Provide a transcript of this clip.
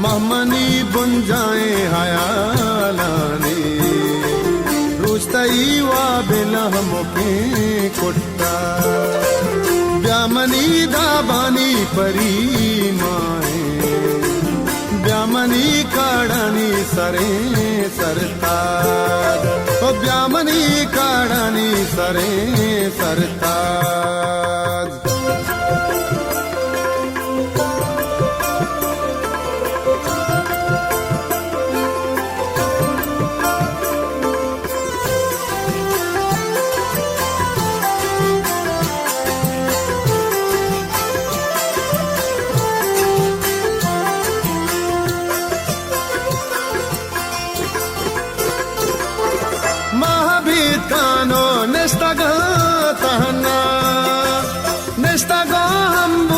महमनी बुन जाए हयालानी रुस्तई वा बिलह मुके कुट्टा ब्यामनी दाबानी परी माए ब्यामनी काड़ानी सरे सरताज ओ ब्यामनी काड़ानी सरे सरताज Nestago tahana nestago hambu